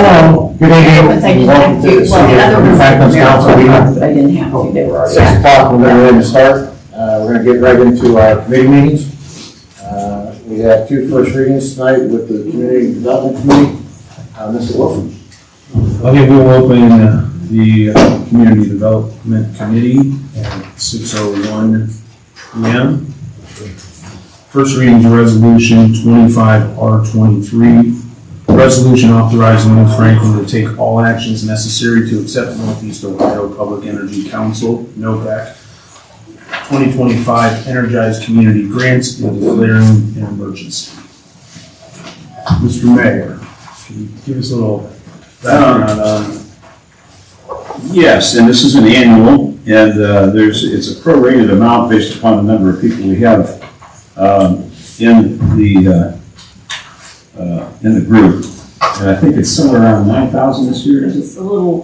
Oh. Good evening. Welcome to the City of Franklin's Council meeting. But I didn't have to. They were already. 6 o'clock, we're ready to start. We're going to get right into our committee meetings. We have 2 first readings tonight with the Community Development Committee. Mr. Wolf. Okay, we'll open the Community Development Committee at 6:01 p.m. First reading is Resolution 25R23. Resolution authorizing New Franklin to take all actions necessary to accept Northeast Ohio Public Energy Council, NOPEC, 2025 Energized Community Grants and declaring an emergency. Mr. Mayor, can you give us a little background on? Yes, and this is an annual, and it's a prorated amount based upon the number of people we have in the group. And I think it's somewhere around 9,000 this year. Is it?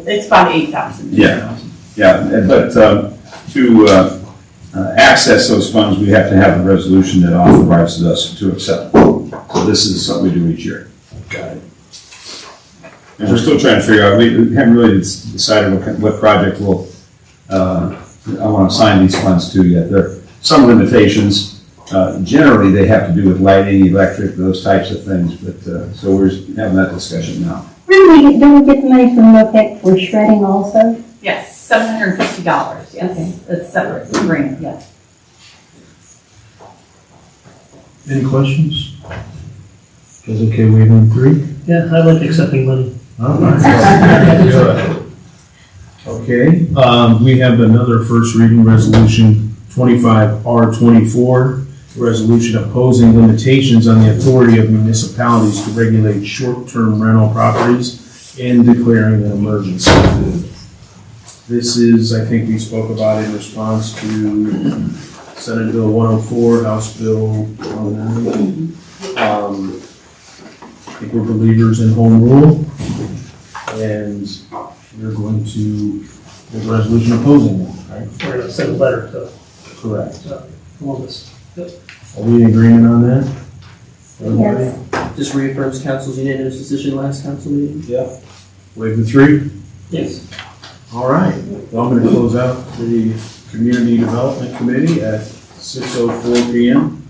It's about 8,000. Yeah, but to access those funds, we have to have a resolution that authorizes us to accept them. So this is something we do each year. Got it. And we're still trying to figure out, we haven't really decided what project I want to assign these funds to yet. There are some limitations. Generally, they have to do with lighting, electric, those types of things, but, so we're having that discussion now. Don't we get the money from NOPEC for shredding also? Yes, $750, yes. Okay. That's separate grant, yes. Any questions? Is it okay waiving 3? Yeah, I like accepting money. All right. Okay, we have another first reading resolution 25R24, resolution opposing limitations on the authority of municipalities to regulate short-term rental properties and declaring an emergency. This is, I think we spoke about in response to Senate Bill 104, House Bill 109. I think we're believers in home rule, and we're going to make a resolution opposing them, right? We're gonna send a letter to Correct. Columbus. Are we in agreement on that? Everybody? Yes. This reaffirms council's unanimous decision last council meeting? Yeah. Waive the 3? Yes. All right. Well, I'm going to close out the Community Development Committee at 6:04 p.m.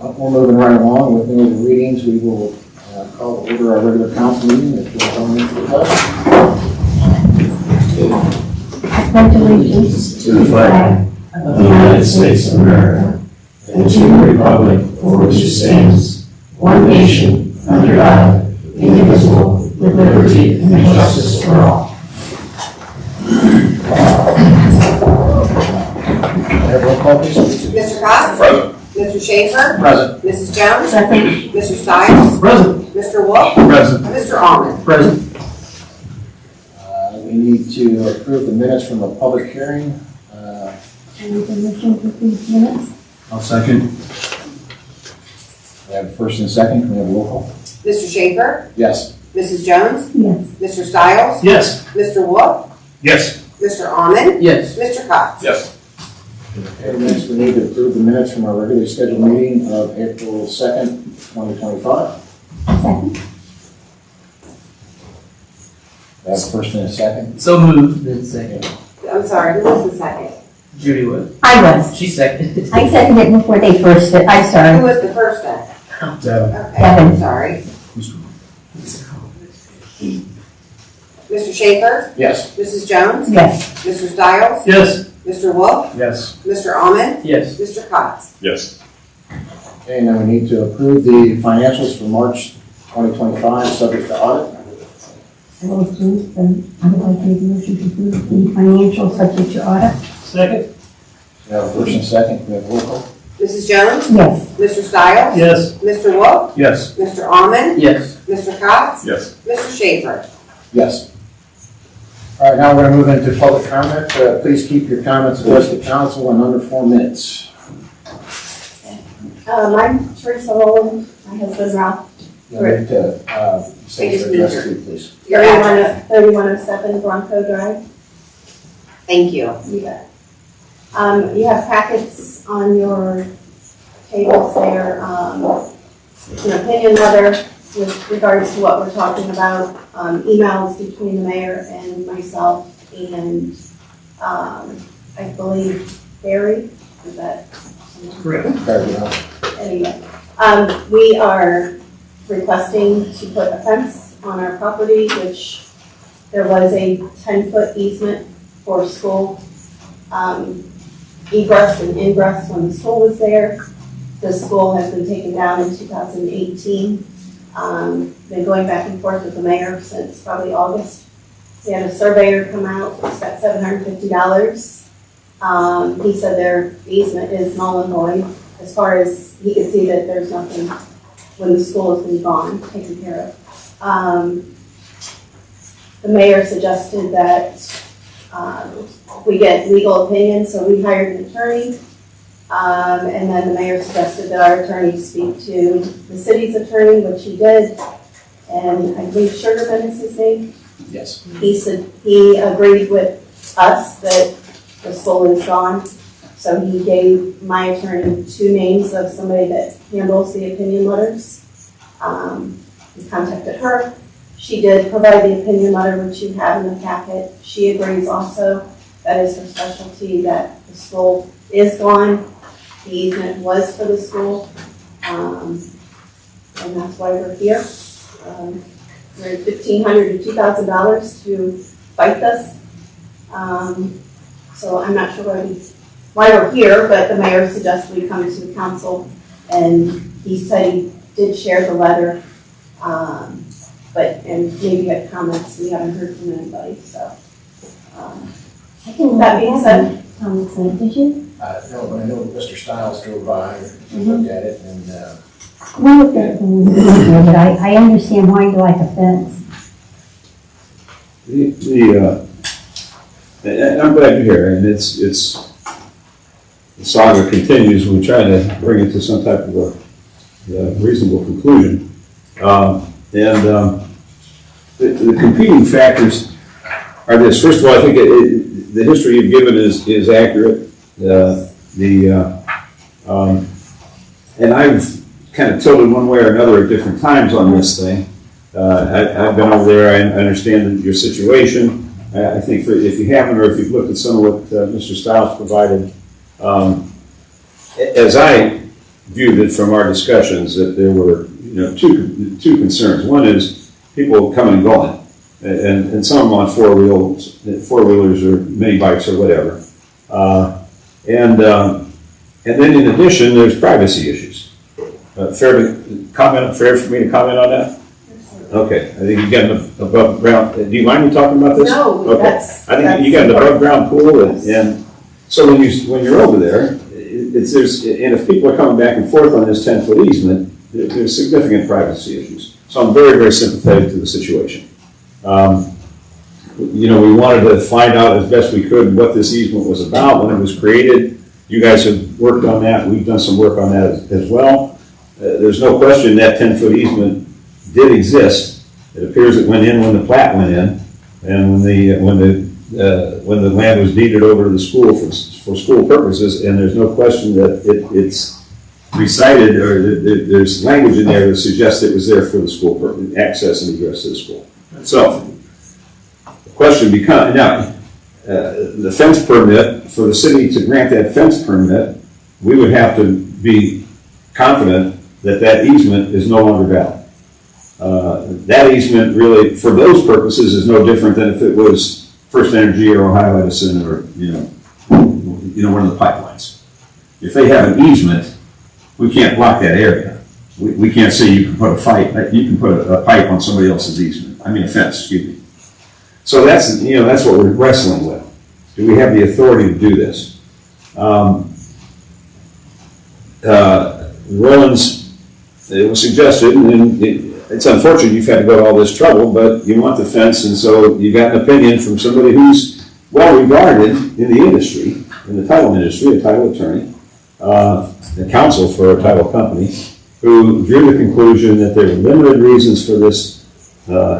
We're moving right along with the readings. We will call to order our regular council meeting. If you'll come into the pledge. I pledge allegiance to the flag of the United States of America and to the republic for which it stands, one nation, under God, indivisible, with liberty and justice for all. Roll call, please. Mr. Cox? Present. Mr. Schaefer? Present. Mrs. Jones? Present. Mr. Stiles? Present. Mr. Wolf? Present. Mr. Almond? Present. We need to approve the minutes from the public hearing. I need a motion to approve minutes. I'll second. We have a first and a second. Can we have a roll call? Mr. Schaefer? Yes. Mrs. Jones? Yes. Mr. Stiles? Yes. Mr. Wolf? Yes. Mr. Almond? Yes. Mr. Cox? Yes. Okay, next we need to approve the minutes from our regularly scheduled meeting of April 2nd, 2025. Second. We have a first and a second. So moved, then second. I'm sorry, who was the second? Judy was. I was. She seconded. I seconded it before they first did. I'm Who sorry. was the first then? Devin. Okay, I'm sorry. Mr. Schaefer? Yes. Mrs. Jones? Yes. Mr. Stiles? Yes. Mr. Wolf? Yes. Mr. Almond? Yes. Mr. Cox? Yes. Okay, now we need to approve the financials for March 2025, subject to audit. I will approve I would like to make a motion to approve the financial subject to audit. Second. We have a first and a second. Can we have a roll call? Mrs. Jones? Yes. Mr. Stiles? Yes. Mr. Wolf? Yes. Mr. Almond? Yes. Mr. Cox? Yes. Mr. Schaefer? Yes. All right, now we're going to move into public comment. Please keep your comments addressed to council in under 4 minutes. I'm Teresa Rowland, my husband Ralph, You need to say your address too, please. Your address. 3107 Bronco Drive. Thank you. You bet. You have packets on your tables there, an opinion letter with regards to what we're talking about, emails between the mayor and myself and, I believe Barry, is that? Correct. Anyway, we are requesting to put a fence on our property, which there was a 10-foot easement for school egress and ingress when the school was there. The school has been taken down in 2018. Been going back and forth with the mayor since probably August. We had a surveyor come out, spent $750. He said their easement is null and void. As far as he could see that there's nothing when the school has been gone, taken care of. The mayor suggested that we get legal opinion, so we hired an attorney. And then the mayor suggested that our attorney speak to the city's attorney, which he did. And I believe Sugarman is his name. Yes. He said, he agreed with us that the school is gone. So he gave my attorney 2 names of somebody that handles the opinion letters. We contacted her. She did provide the opinion letter, which you have in the packet. She agrees also, that is her specialty, that the school is gone. The easement was for the school, and that's why we're here. We're at $1,500 to $2,000 to fight this. So I'm not sure why we're here, but the mayor suggested we come to the council, and he said he did share the letter, and maybe had comments. We haven't heard from anybody, so. I can That being said, comments, did you? No, but I know Mr. Stiles drove by and looked at it, and, We looked at it, but I understand why you like a fence. And I'm glad you're here, and it's, the saga continues, we try to bring it to some type of a reasonable conclusion. The competing factors are this. First of all, I think the history you've given is accurate. And I've kind of tilted one way or another at different times on this thing. I've been over there, I understand your situation. I think if you haven't, or if you've looked at some of what Mr. Stiles provided, as I viewed it from our discussions, that there were two concerns. One is people coming and going, and some of them on four-wheelers or mini bikes or whatever. And then in addition, there's privacy issues. Fair for me to comment on that? Okay, I think you got an above ground, do you mind me talking about this? no, Okay. that's. I think you got an above ground pool, and so when you're over there, and if people are coming back and forth on this 10-foot easement, there's significant privacy issues. So I'm very, very sympathetic to the situation. We wanted to find out as best we could what this easement was about when it was created. You guys have worked on that. We've done some work on that as well. There's no question that 10-foot easement did exist. It appears it went in when the plat went in, and when the land was deeded over to the school for school purposes. And there's no question that it's recited, or there's language in there that suggests it was there for the school purpose, access and egress to the school. So the question becomes now. The fence permit, for the city to grant that fence permit, we would have to be confident that easement is no longer valid. That easement really, for those purposes, is no different than if it was First Energy or Ohio Edison or, one of the pipelines. If they have an easement, we can't block that area. We can't say you can put a pipe on somebody else's easement. A fence, excuse me. So that's what we're wrestling with. Do we have the authority to do this? Roland's, it was suggested, and it's unfortunate you've had to go to all this trouble, but you want the fence, and so you got an opinion from somebody who's well regarded in the industry, in the title industry, a title attorney, the counsel for a title company, who drew the conclusion that there were limited reasons for this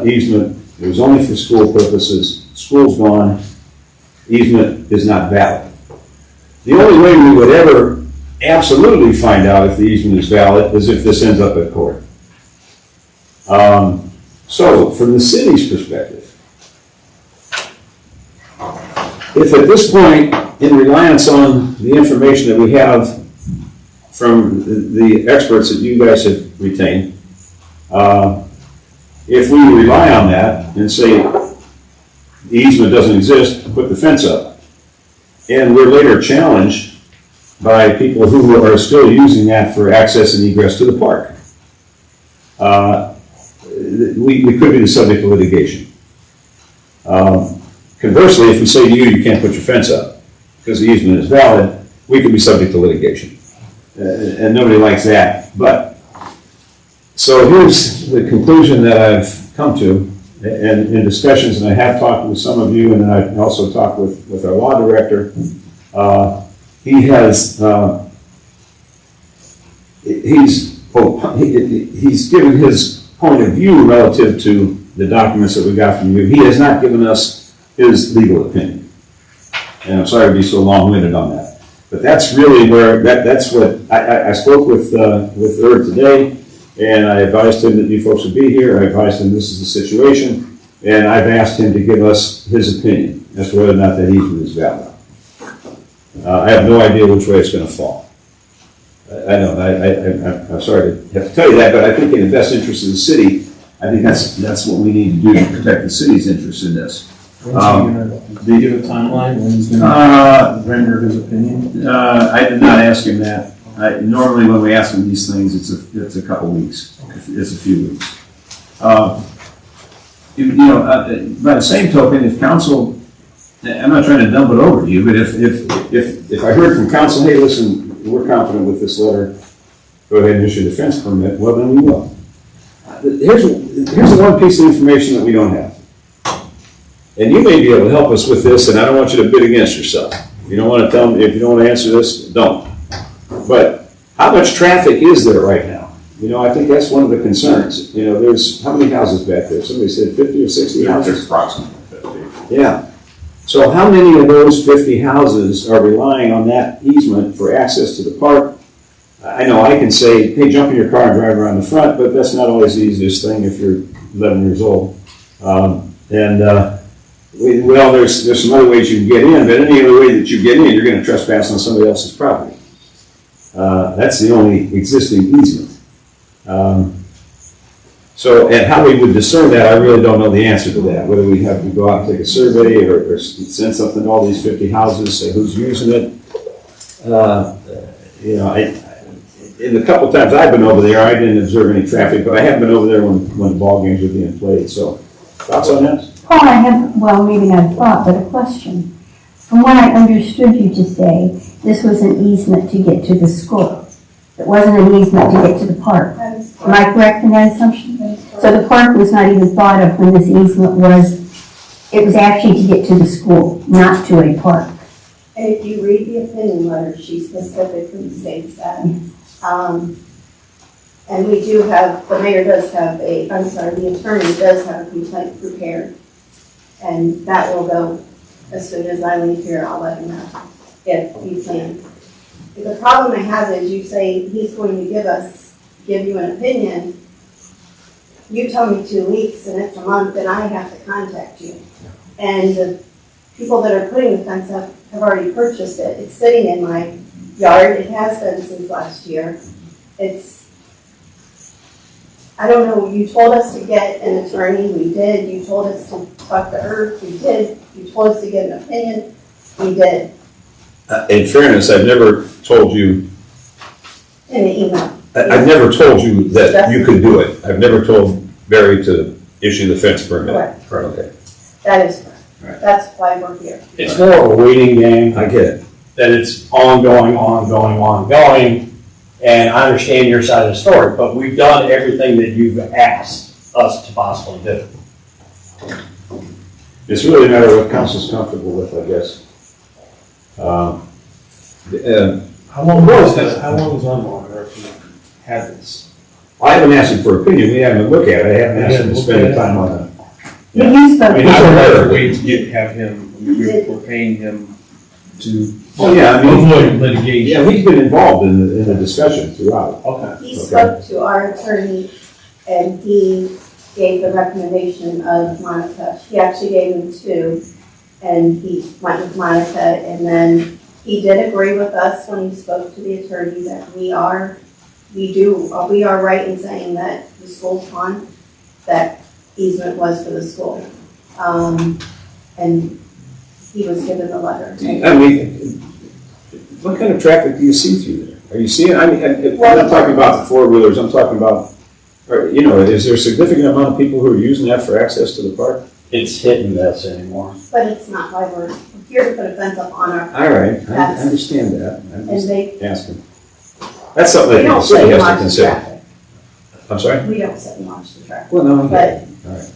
easement. It was only for school purposes. School's gone. Easement is not valid. The only way we would ever absolutely find out if the easement is valid is if this ends up at court. So, from the city's perspective, if at this point, in reliance on the information that we have from the experts that you guys have retained, if we rely on that and say the easement doesn't exist, put the fence up, and we're later challenged by people who are still using that for access and egress to the park, we could be the subject of litigation. Conversely, if we say to you, you can't put your fence up because the easement is valid, we could be subject to litigation. And nobody likes that. But, so here's the conclusion that I've come to and in discussions, and I have talked with some of you, and then I also talked with our law director. He has, he's given his point of view relative to the documents that we got from you. He has not given us his legal opinion. And I'm sorry to be so long-winded on that. But that's really where, that's what, I spoke with Herb today, and I advised him that you folks would be here. I advised him this is the situation, and I've asked him to give us his opinion as to whether or not that easement is valid. I have no idea which way it's gonna fall. I'm sorry to have to tell you that, but I think in the best interest of the city, I think that's what we need to do to protect the city's interest in this. When's he gonna, do you give a timeline when he's gonna render his opinion? I did not ask him that. Normally when we ask him these things, it's a couple weeks. It's a few weeks. By the same token, if council, I'm not trying to dump it over to you, but if I heard from council, hey, listen, we're confident with this letter, go ahead and issue the fence permit, well, then we will. Here's the one piece of information that we don't have. And you may be able to help us with this, and I don't want you to bid against yourself. If you don't want to tell me, if you don't want to answer this, don't. But how much traffic is there right now? I think that's one of the concerns. There's, how many houses back there? Somebody said 50 or 60 houses? There's approximately 50. Yeah. So how many of those 50 houses are relying on that easement for access to the park? I know I can say, hey, jump in your car and drive around the front, but that's not always the easiest thing if you're 11 years old. Well, there's some other ways you can get in, but any other way that you get in, you're going to trespass on somebody else's property. That's the only existing easement. And how we would discern that, I really don't know the answer to that. Whether we have to go out and take a survey or send something to all these 50 houses, say who's using it. In the couple times I've been over there, I didn't observe any traffic, but I have been over there when ball games were being played. So, thoughts on that? Paul, I have, well, maybe not a thought, but a question. From what I understood you to say, this was an easement to get to the school. It wasn't an easement to get to the park. That is Am I correct in that assumption? So the park was not even thought of when this easement was, it was actually to get to the school, not to a park. And if you read the opinion letter, she specifically states that. And we do have, the mayor does have the attorney does have a complaint prepared. And that will go, as soon as I leave here, I'll let him know if he can. The problem I have is you say he's going to give you an opinion. You tell me 2 weeks and it's a month, and I have to contact you. And the people that are putting the fence up have already purchased it. It's sitting in my yard. It has been since last year. I don't know, you told us to get an attorney, we did. You told us to talk to Herb, we did. You told us to get an opinion, we did. In fairness, I've never told you, In an email. I've never told you that you could do it. I've never told Barry to issue the fence permit. Correct. Okay. That is correct. Right. That's why we're here. It's more of a waiting game, I get it. that it's ongoing, and I understand your side of the story, but we've done everything that you've asked us to possibly do. It's really a matter of what council's comfortable with, I guess. How long has Unwalker had this? I haven't asked him for opinion, we haven't looked at it, I haven't asked him to spend the time on it. But you spoke. I mean, I would rather wait to have him, we're paying him to Oh, yeah, I mean, avoid litigation. yeah, he's been involved in the discussion throughout. Okay. He spoke to our attorney and he gave the recommendation of Monica. She actually gave him 2, and he went with Monica, and then he did agree with us when he spoke to the attorney that we are right in saying that the school's fine, that easement was for the school. And he was given the letter. I mean, what kind of traffic do you see through there? Are you seeing, I mean, I'm not talking about the 4-wheelers, I'm talking about, is there a significant amount of people who are using that for access to the park? It's hit and miss anymore. But it's not why we're here to put a fence up on our, All right, I That's- understand that, I'm and just they, asking. That's something we that the don't city sit and has to watch the consider. traffic. I'm sorry? We don't sit and watch the traffic. Well, no, But all right.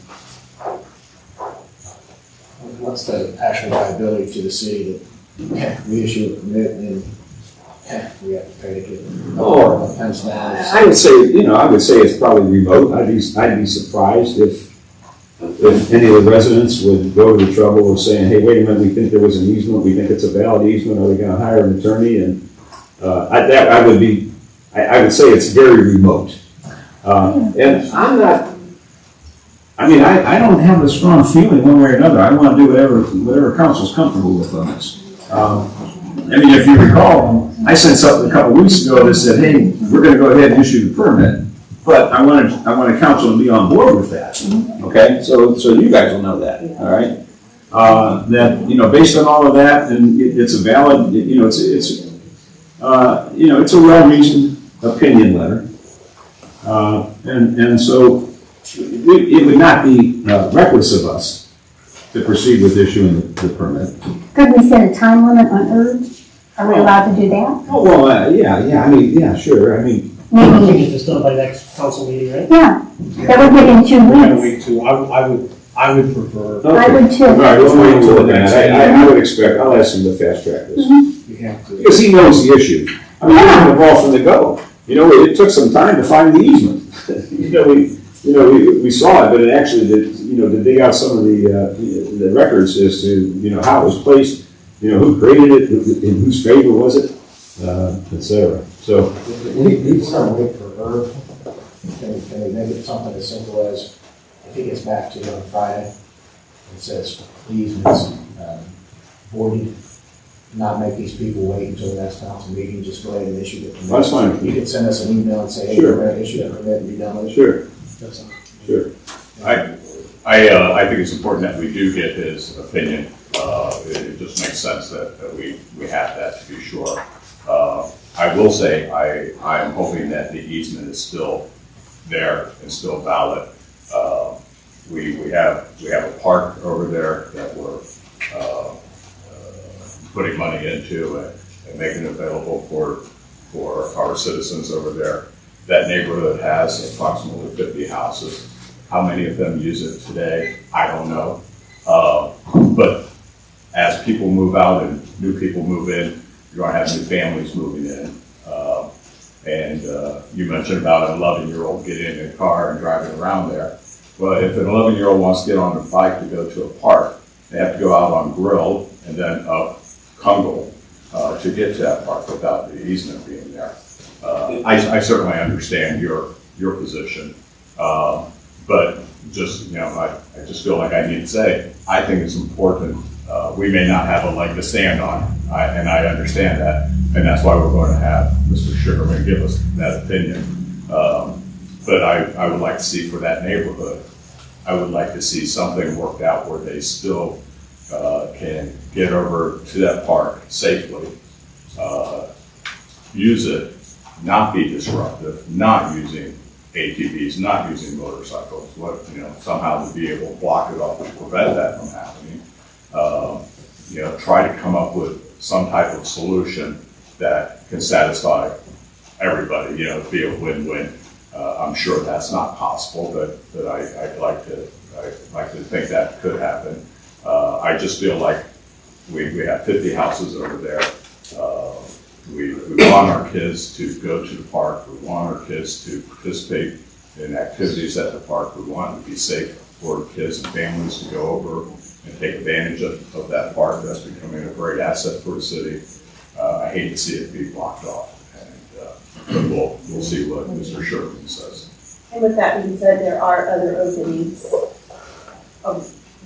What's the actual liability to the city that we issue a permit and then we have to pay to get a fence down? I would say, it's probably remote. I'd be surprised if any of the residents would go to the trouble of saying, hey, wait a minute, we think there was an easement, we think it's a valid easement, are we gonna hire an attorney? And, I would say it's very remote. And I'm not, I don't have a strong feeling one way or another. I wanna do whatever council's comfortable with on this. If you recall, I sent something a couple weeks ago that said, hey, we're gonna go ahead and issue the permit, but I wanted council to be on board with that, okay? So you guys will know that, all right? That, based on all of that, and it's a valid, it's a well-reasoned opinion letter. And so it would not be reckless of us to proceed with issuing the permit. Could we set a time limit on urge? Are we allowed to do that? Oh, well, yeah, sure, Maybe, Get this done by next council meeting, right? yeah, that would give him 2 We're gonna weeks. wait too, I would prefer. I would too. All right, we'll wait until then. I would expect, I'll ask him to fast track this. You have to. Because he knows the issue. I mean, he's been involved from the go. It took some time to find the easement. We saw it, but it actually, to dig out some of the records as to, how it was placed, who created it, in whose favor was it, et cetera. So, We start waiting for Herb. Can we make it something as simple as, if he gets back to you on Friday, and says, please, voided, not make these people wait until the next council meeting, just go ahead and issue the permit. That's fine. You can send us an email and say, hey, Sure. we're gonna issue the permit and be done with it. sure, That's all. sure. I think it's important that we do get his opinion. It just makes sense that we have that to be sure. I will say, I am hoping that the easement is still there and still valid. We have a park over there that we're putting money into and making it available for our citizens over there. That neighborhood has approximately 50 houses. How many of them use it today? I don't know. But as people move out and new people move in, you're gonna have new families moving in. And you mentioned about an 11-year-old getting in a car and driving around there. Well, if an 11-year-old wants to get on a bike to go to a park, they have to go out on Grill and then up Kungle to get to that park without the easement being there. I certainly understand your position, but just, I just feel like I need to say, I think it's important. We may not have a leg to stand on, and I understand that, and that's why we're going to have Mr. Sugarman give us that opinion. But I would like to see for that neighborhood, I would like to see something worked out where they still can get over to that park safely, use it, not be disruptive, not using ATVs, not using motorcycles, somehow to be able to block it off to prevent that from happening. Try to come up with some type of solution that can satisfy everybody, be a win-win. I'm sure that's not possible, but I'd like to think that could happen. I just feel like we have 50 houses over there. We want our kids to go to the park. We want our kids to participate in activities at the park. We want it to be safe for kids and families to go over and take advantage of that park. That's becoming a great asset for the city. I hate to see it be blocked off. And but we'll see what Mr. Sherman says. And with that being said, there are other openings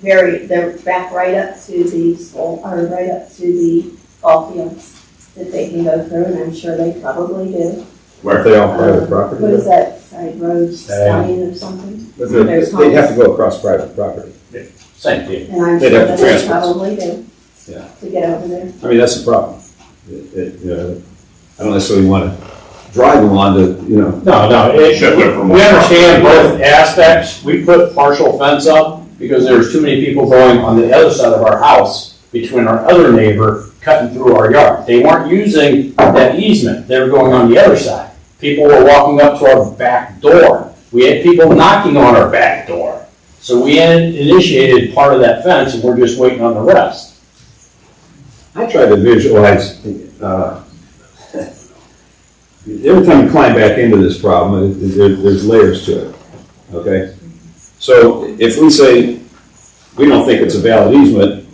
they're back right up to the school, or right up to the ball fields that they can go through, and I'm sure they probably do. Weren't they on private property? What is that side road, Stallion or something? But they'd have to go across private property. Same thing. And I'm They'd sure have that to they transfer. probably do. Yeah. To get over there. I mean, that's the problem. I don't necessarily want to drive them on to, We understand both aspects. We put partial fence up because there's too many people going on the other side of our house between our other neighbor cutting through our yard. They weren't using that easement. They were going on the other side. People were walking up to our back door. We had people knocking on our back door. So we initiated part of that fence and we're just waiting on the rest. I try to visualize, every time you climb back into this problem, there's layers to it, okay? So if we say, we don't think it's a valid easement,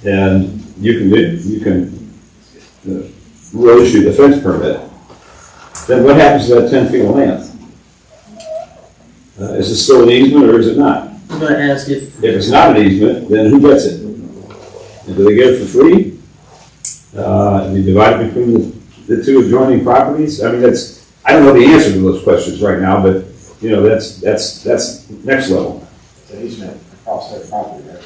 and you can we'll issue the fence permit, then what happens to that 10 feet of land? Is it still an easement or is it not? I'm gonna ask if, If it's not an easement, then who gets it? And do they get it for free? And you divide it between the two adjoining properties? I mean, I don't know the answer to those questions right now, but, that's next level. It's an easement across their property, right?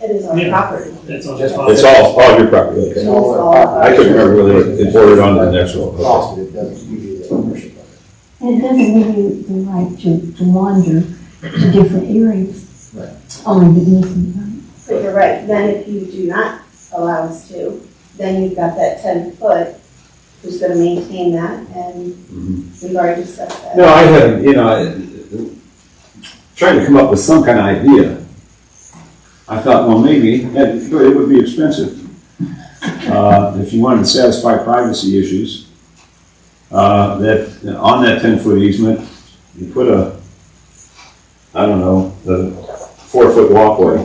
It is our property. That's all. It's all your property, It's okay. all our I couldn't remember whether it bordered onto the next one. Across, but it doesn't give you the ownership of it. And it doesn't give you the right to wander to different areas. Right. Only the easement, right? But you're right, then if you do not allow us to, then you've got that 10-foot who's gonna maintain that, and we've already discussed that. No, I haven't, trying to come up with some kind of idea. I thought, well, maybe, it would be expensive. If you wanted to satisfy privacy issues, that on that 10-foot easement, you put a 4-foot walkway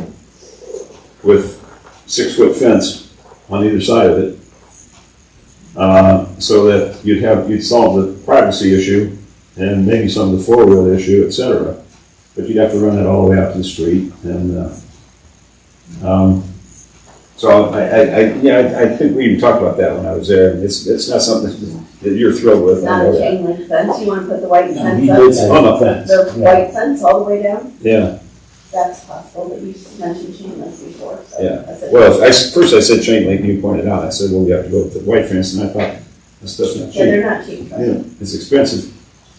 with 6-foot fence on either side of it, so that you'd solve the privacy issue and maybe some of the four-wheel issue, et cetera. But you'd have to run it all the way out to the street, and so I think we even talked about that when I was there. It's not something that you're thrilled with. It's I not know a that. chain link fence, you wanna put the white He fence did say up? on the fence. The white fence all the way down? Yeah, That's possible, but you mentioned chain link before, so. yeah. that's it. Well, first I said chain link, and you pointed out. I said, well, we have to go with the white fence, and I thought, that stuff's not Yeah, cheap. they're not cheap. Yeah, it's expensive.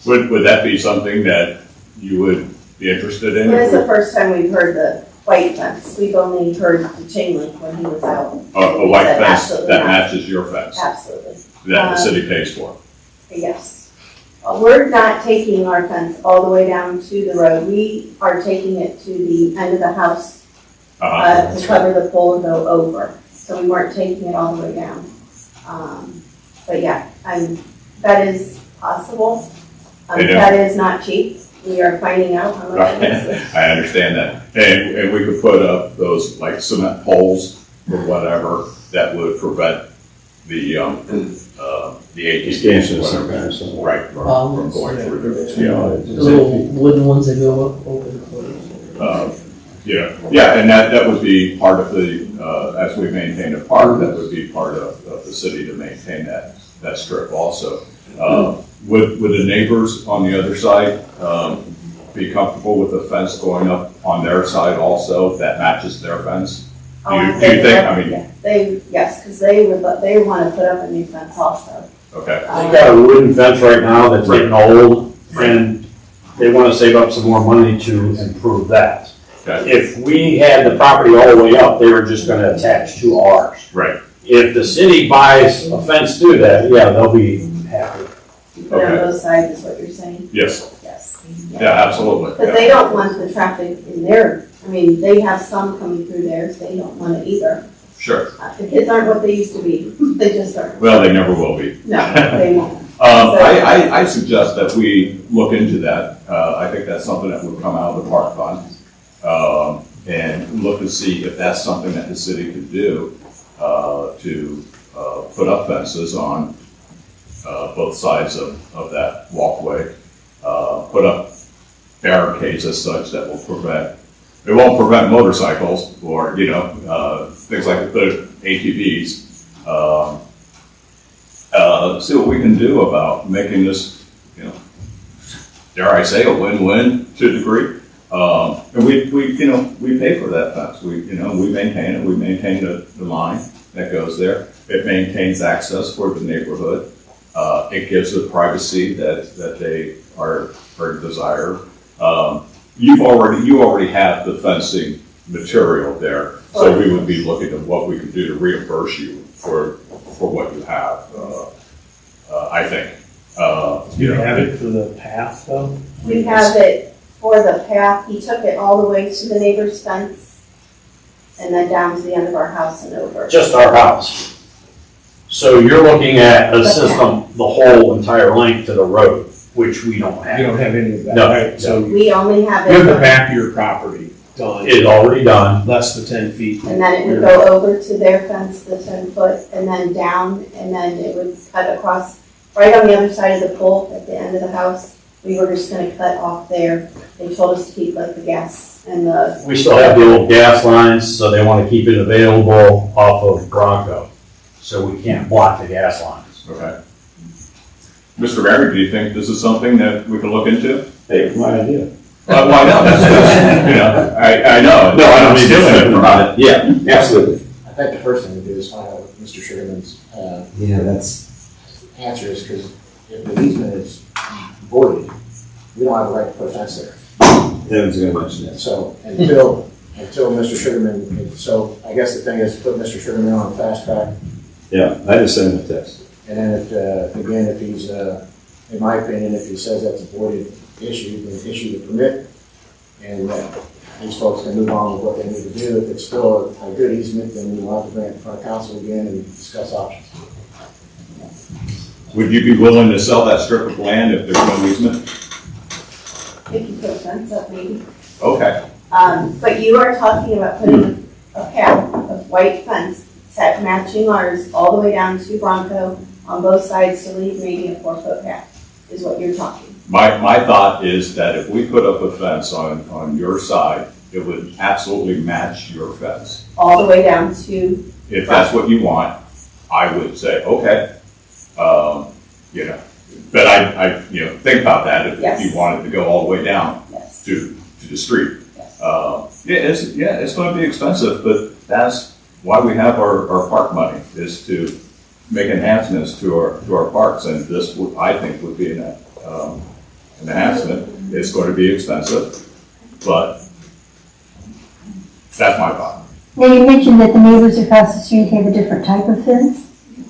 Would that be something that you would be interested in? Well, it's the first time we've heard the white fence, we've only heard the chain link when he was out. A white Said fence absolutely that not. matches your fence, Absolutely, that the city pays for? yes. We're not taking our fence all the way down to the road, we are taking it to the end of the house to cover the pole and go over. So we weren't taking it all the way down. But yeah, that is possible. They do. That is not cheap. We are finding out how much it is. I understand that. And we could put up those like cement poles or whatever that would prevent the ATVs, Expansion of some whatever. kind of stuff. Right, from going through there. the little wooden ones that go up, open and close. Yeah, and that would be part of the, as we maintain a park, that would be part of the city to maintain that strip also. Would the neighbors on the other side be comfortable with the fence going up on their side also, that matches their fence? Do you think, Yes, because they want to put up a new fence also. Okay, They got a wooden fence right now that's getting old, and they wanna save up some more money to improve that. okay, If we had the property all the way up, they were just gonna attach to ours. right, If the city buys a fence through that, yeah, they'll be happy. You put it on Okay. both sides is what you're saying? yes, Yes. yeah, absolutely. But they don't want the traffic in there. I mean, they have some coming through theirs, they don't want it either. Sure, The kids aren't what they used to be, they just aren't. well, they never will be. No, they won't. I suggest that we look into that. I think that's something that would come out of the park fund. And look to see if that's something that the city could do, to put up fences on both sides of that walkway. Put up barricades as such that will prevent, it won't prevent motorcycles or, things like the ATVs. See what we can do about making this, dare I say, a win-win to a degree. And we pay for that fence. We maintain it. We maintain the line that goes there. It maintains access for the neighborhood. It gives the privacy that they are desire. You already have the fencing material there, so we would be looking at what we could do to reimburse you for what you have. I think. You have it for the path though? We have it for the path. He took it all the way to the neighbor's fence and then down to the end of our house and over. Just our house. So you're looking at a system, the whole entire length to the road, which we don't have. You don't have any of that, No, right? So you We only have have the it, back of your property done, It's already done. less than 10 feet. and then it would go over to their fence, the 10 foot, and then down, and then it would cut across, right on the other side of the pole at the end of the house. We were just gonna cut off there. They told us to keep like the gas and the, We still have the old gas lines, so they want to keep it available off of Bronco. So we can't block the gas lines. Okay. Mr. Barry, do you think this is something that we can look into? Hey, my idea. Why not? I know. No, I don't mean Doing it for to. Yeah, absolutely. I think the first thing to do is find out what Mr. Sugarman's, answer is, because if the easement is voided, we don't have the right to put a fence there. Evan's gonna mention that. So until Mr. Sugarman, so I guess the thing is put Mr. Sugarman on a fast track. Yeah, I just sent him a text. And then if he's, in my opinion, if he says that's a voided issue, then issue the permit. And these folks can move on with what they need to do. If it's still a good easement, then we'll have to bring it in front of council again and discuss options. Would you be willing to sell that strip of land if there's no easement? if you put a fence up maybe. Okay. But you are talking about putting a path of white fence set matching ours all the way down to Bronco on both sides to leave maybe a 4-foot path, is what you're talking. My thought is that if we put up a fence on your side, it would absolutely match your fence. All the way down to, If that's what you want, I would say, okay. But I think about that if Yes. you wanted to go all the way down yes, to the street. yes. It's going to be expensive, but that's why we have our park money, is to make enhancements to our parks, and this I think would be an enhancement. It's going to be expensive, but that's my thought. Now, you mentioned that the neighbors across the street have a different type of fence.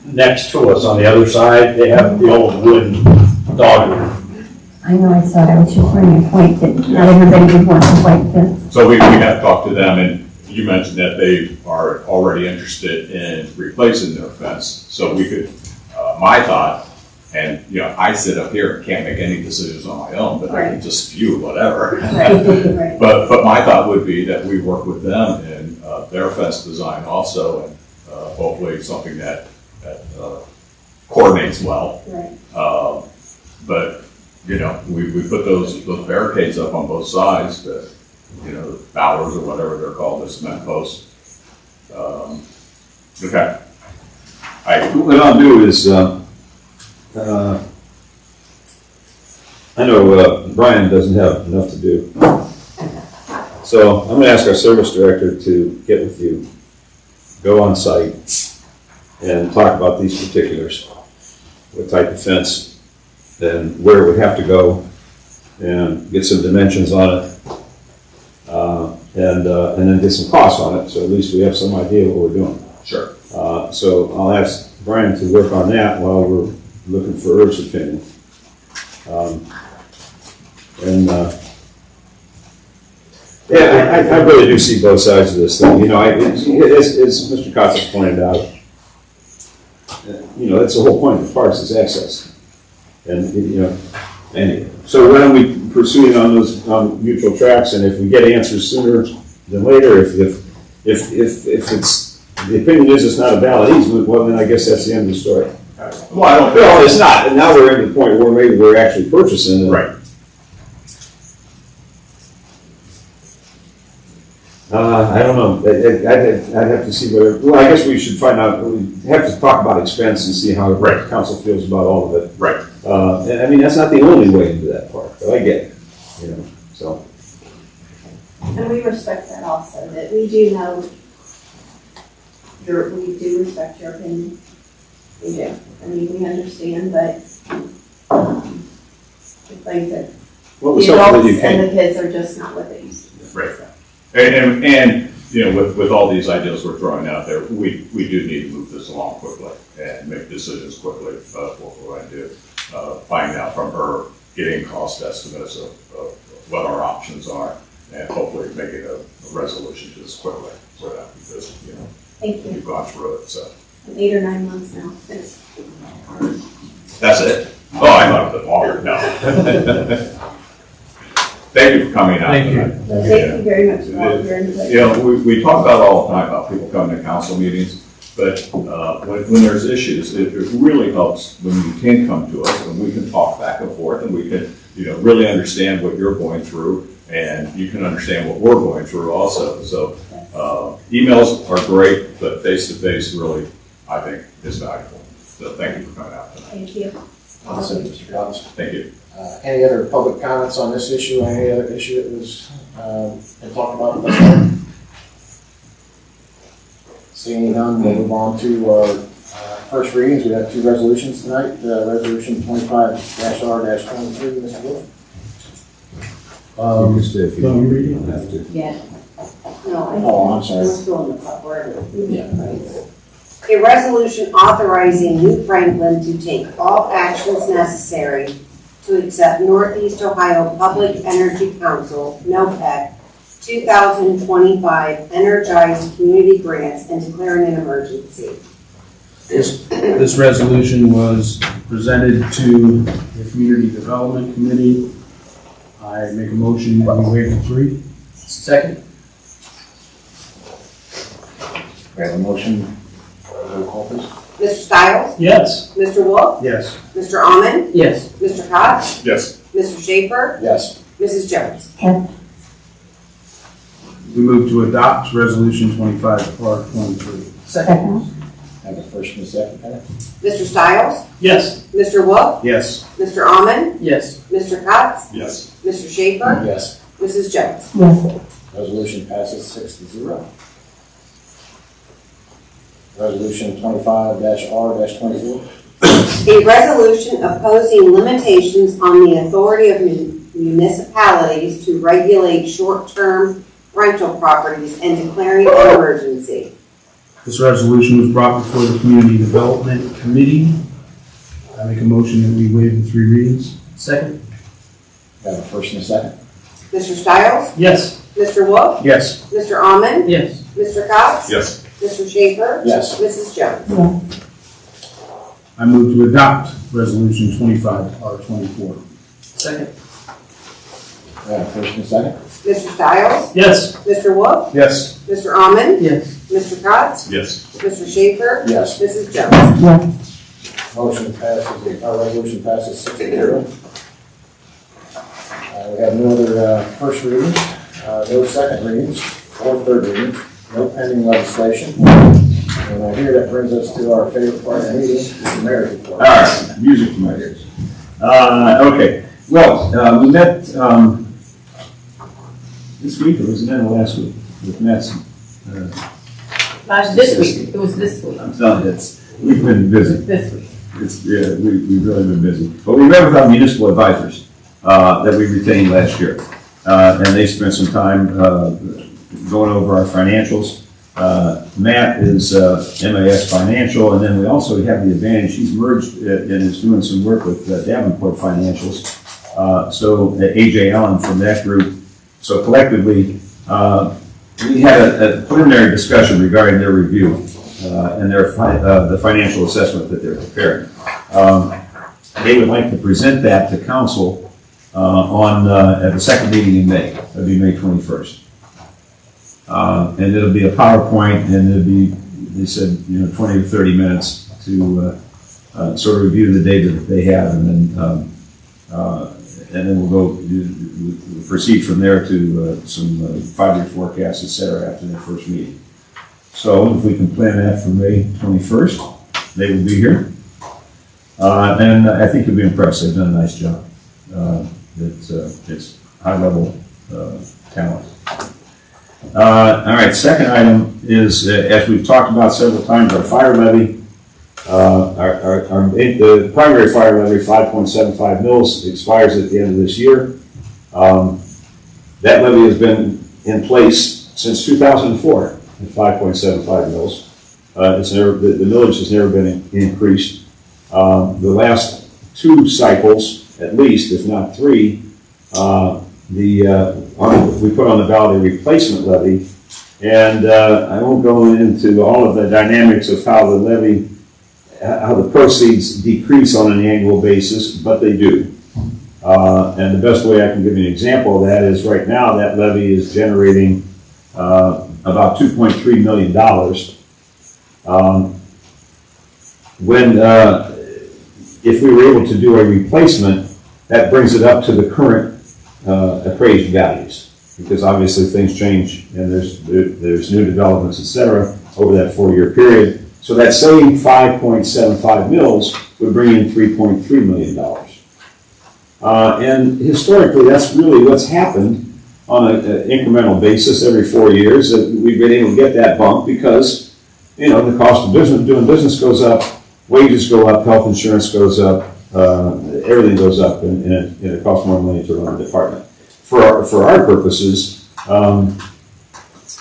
Next to us on the other side, they have the old wooden dogwood. I know, I saw it, I was just bringing a point that not everybody would want a white fence. So we have talked to them, and you mentioned that they are already interested in replacing their fence. So we could, my thought, and I sit up here and can't make any decisions on my own, but I can just spew whatever. Right. But my thought would be that we work with them in their fence design also, and hopefully something that coordinates well. Right. But we put those barricades up on both sides, the bowers or whatever they're called, the cement posts. Okay. What I'll do is, I know Brian doesn't have enough to do. So I'm gonna ask our service director to get with you, go on site, and talk about these particulars. What type of fence, and where it would have to go, and get some dimensions on it. And then get some costs on it, so at least we have some idea what we're doing. Sure. So I'll ask Brian to work on that while we're looking for Earth's opinion. I really do see both sides of this thing. As Mr. Kotz has pointed out, that's the whole point of the parks is access. And, anyway. So why don't we pursue it on those mutual tracks, and if we get answers sooner than later, if it's, the opinion is it's not a valid easement, well, then I guess that's the end of the story. Well, I don't. Well, it's not, and now we're at the point where maybe we're actually purchasing it. Right. I don't know, I'd have to see whether, well, I guess we should find out, we have to talk about expense and see how the council feels about all of it. Right. And I mean, that's not the only way into that park, but I get it, you know, so. And we respect that also, that we do know we do respect your opinion. We do. I mean, we understand, but, the things that What the was helpful that adults you came? and the kids are just not what they used to be. Right. And, you know, with all these ideas we're throwing out there, we do need to move this along quickly and make decisions quickly, what we're going to do. Find out from her, getting cost estimates of what our options are, and hopefully making a resolution to this quickly, so that, because, you know, Thank you. you've gone through it, so. 8 or 9 months now. That's it? Oh, I thought it was longer, no. Thank you for coming out Thank you. tonight. Thank you very much for all your input. You know, we talk about all the time about people coming to council meetings, but when there's issues, it really helps when you can come to us and we can talk back and forth and we can, you know, really understand what you're going through and you can understand what we're going through also. So emails are great, but face-to-face really, I think, is valuable. So thank you for coming out tonight. Thank you. Awesome, Mr. Cox. Thank you. Any other public comments on this issue, or any other issue that was, been talked about thus far? Seeing none, we'll move on to our first readings. We have 2 resolutions tonight. Resolution 25-R-23, Mr. Wolf. You can stay if you Don't want. read it. You don't have to. Yeah. Oh, I'm sorry. We're still in the top word. Yeah. A resolution authorizing New Franklin to take all actions necessary to accept Northeast Ohio Public Energy Council, NOPEC, 2025 Energized Community Grants and declaring an emergency. This resolution was presented to the Community Development Committee. I make a motion that we waive the 3. Second? We have a motion. Roll call, please. Mr. Stiles? Yes. Mr. Wolf? Yes. Mr. Almond? Yes. Mr. Cox? Yes. Mr. Schaefer? Yes. Mrs. Jones? Yes. We move to adopt Resolution 25-R-23. Second? Have a first and a second, Heather? Mr. Stiles? Yes. Mr. Wolf? Yes. Mr. Almond? Yes. Mr. Cox? Yes. Mr. Schaefer? Yes. Mrs. Jones? Yes. Resolution passes 6-0. Resolution 25-R-24. A resolution opposing limitations on the authority of municipalities to regulate short-term rental properties and declaring an emergency. This resolution was brought before the Community Development Committee. I make a motion that we waive the 3 readings. Second? Have a first and a second? Mr. Stiles? Yes. Mr. Wolf? Yes. Mr. Almond? Yes. Mr. Cox? Yes. Mr. Schaefer? Yes. Mrs. Jones? Yes. I move to adopt Resolution 25-R-24. Second? Have a first and a second? Mr. Stiles? Yes. Mr. Wolf? Yes. Mr. Almond? Yes. Mr. Cox? Yes. Mr. Schaefer? Yes. Mrs. Jones? Yes. Motion passes, our resolution passes 6-0. We have no other first readings, no second readings, or third readings, no pending legislation. And here that brings us to our favorite part of the meeting, the mayor's report. All right, music to my ears. Okay, well, we met this week, or was it last week, with Mattson. This week, it was this week, I'm telling you, we've been busy. this week. We've really been busy. But we met with our municipal advisors that we retained last year. And they spent some time going over our financials. Matt is MAS Financial, and then we also have the advantage, he's merged and is doing some work with Davenport Financials. So AJ Allen from that group. So collectively, we had a preliminary discussion regarding their review and their the financial assessment that they're preparing. They would like to present that to council at the second meeting in May. That'd be May 21st. And it'll be a PowerPoint, and it'll be, they said, 20 to 30 minutes to sort of review the data that they have, and then and then we'll proceed from there to some 5-year forecasts, et cetera, after the first meeting. So if we can plan that for May 21st, they will be here. And I think you'll be impressed. They've done a nice job. It's high-level talent. All right, second item is, as we've talked about several times, our fire levy. The primary fire levy, 5.75 mils, expires at the end of this year. That levy has been in place since 2004 at 5.75 mils. The millage has never been increased. The last 2 cycles, at least, if not 3, we put on the ballot a replacement levy, and I won't go into all of the dynamics of how the proceeds decrease on an annual basis, but they do. And the best way I can give you an example of that is right now that levy is generating about $2.3 million. If we were able to do a replacement, that brings it up to the current appraised values, because obviously things change and there's new developments, et cetera, over that 4-year period. So that same 5.75 mils would bring in $3.3 million. And historically, that's really what's happened on an incremental basis every 4 years, that we've been able to get that bump because, the cost of doing business goes up, wages go up, health insurance goes up, everything goes up, and it costs more money to run a department. For our purposes,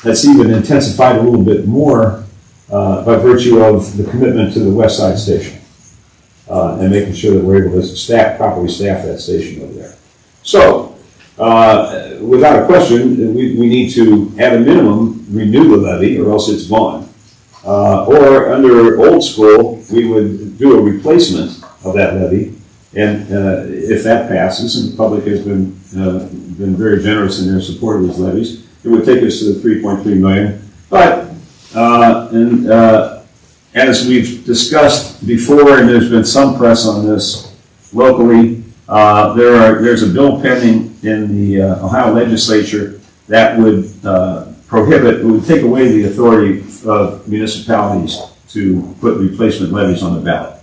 that's even intensified a little bit more by virtue of the commitment to the West Side Station and making sure that we're able to properly staff that station over there. So, without a question, we need to, at a minimum, renew the levy, or else it's gone. Or under old school, we would do a replacement of that levy, and if that passes, and the public has been very generous in their support of these levies, it would take us to the 3.3 million. But as we've discussed before, and there's been some press on this locally, there's a bill pending in the Ohio legislature that would would take away the authority of municipalities to put replacement levies on the ballot.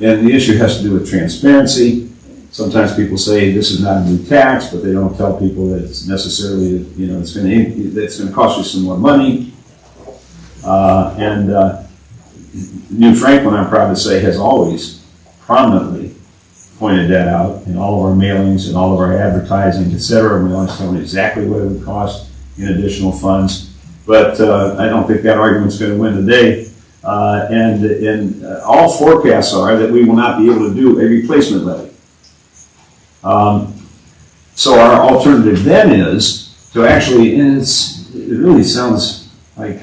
And the issue has to do with transparency. Sometimes people say this is not a new tax, but they don't tell people that it's necessarily, it's going to cost you some more money. New Franklin, I'm proud to say, has always prominently pointed that out in all of our mailings and all of our advertising, et cetera. We always tell them exactly what it would cost in additional funds. But I don't think that argument's going to win today. And all forecasts are that we will not be able to do a replacement levy. So our alternative then is to actually, and it really sounds like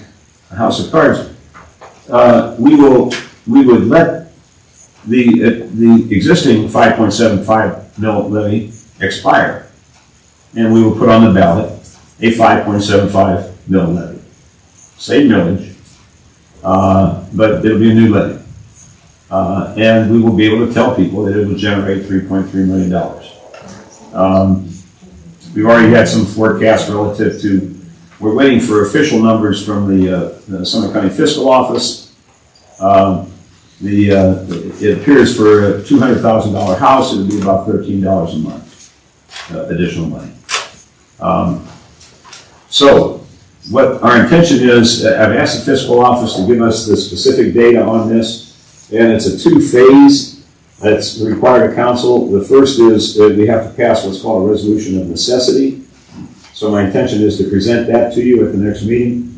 a house of cards. We would let the existing 5.75 mil levy expire, and we will put on the ballot a 5.75 mil levy. Same millage, but it'll be a new levy. And we will be able to tell people that it will generate $3.3 million. We've already had some forecasts relative to, we're waiting for official numbers from the Summit County Fiscal Office. It appears for a $200,000 house, it would be about $13 a month, additional money. So what our intention is, I've asked the fiscal office to give us the specific data on this, and it's a 2-phase that's required of council. The first is we have to pass what's called a resolution of necessity. So my intention is to present that to you at the next meeting.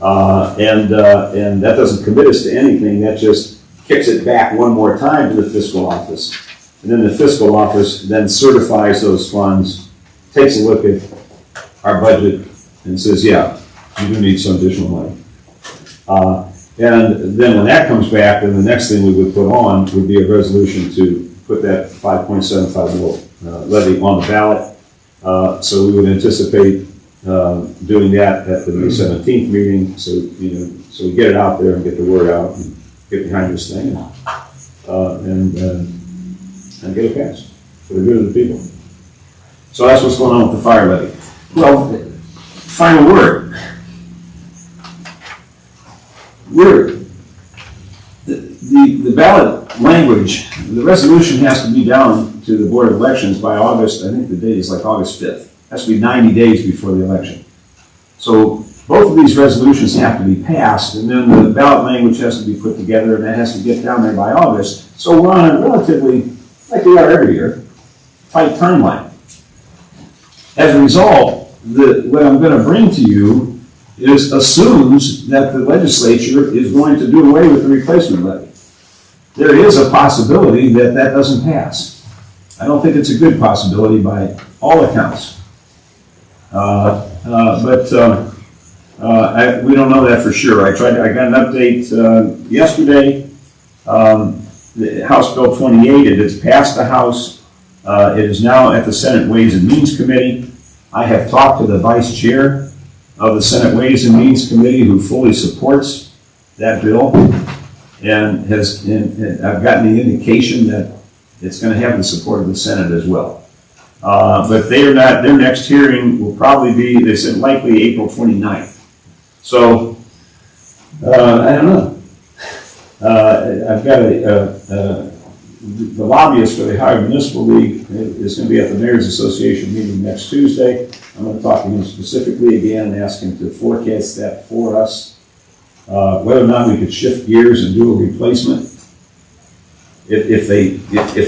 And that doesn't commit us to anything, that just kicks it back one more time to the fiscal office. And then the fiscal office then certifies those funds, takes a look at our budget, and says, yeah, you do need some additional money. And then when that comes back, then the next thing we would put on would be a resolution to put that 5.75 mil levy on the ballot. So we would anticipate doing that at the May 17th meeting, so we get it out there and get the word out and get behind this thing and get it passed. for the good of the people. So that's what's going on with the fire levy. Well, final word. The ballot language, the resolution has to be down to the Board of Elections by August, I think the date is like August 5th. Has to be 90 days before the election. So both of these resolutions have to be passed, and then the ballot language has to be put together, and that has to get down there by August. So we're on a relatively, like we are every year, tight timeline. As a result, what I'm going to bring to you assumes that the legislature is going to do away with the replacement levy. There is a possibility that that doesn't pass. I don't think it's a good possibility by all accounts. We don't know that for sure. I got an update yesterday. The House Bill 28, it has passed the House. It is now at the Senate Ways and Means Committee. I have talked to the Vice Chair of the Senate Ways and Means Committee, who fully supports that bill, and I've gotten the indication that it's going to have the support of the Senate as well. But their next hearing will probably be, they said, likely April 29th. So, I don't know. I've got the lobbyist for the Ohio Municipal League is going to be at the Mayor's Association meeting next Tuesday. I'm going to talk to him specifically again and ask him to forecast that for us. Whether or not we could shift gears and do a replacement. If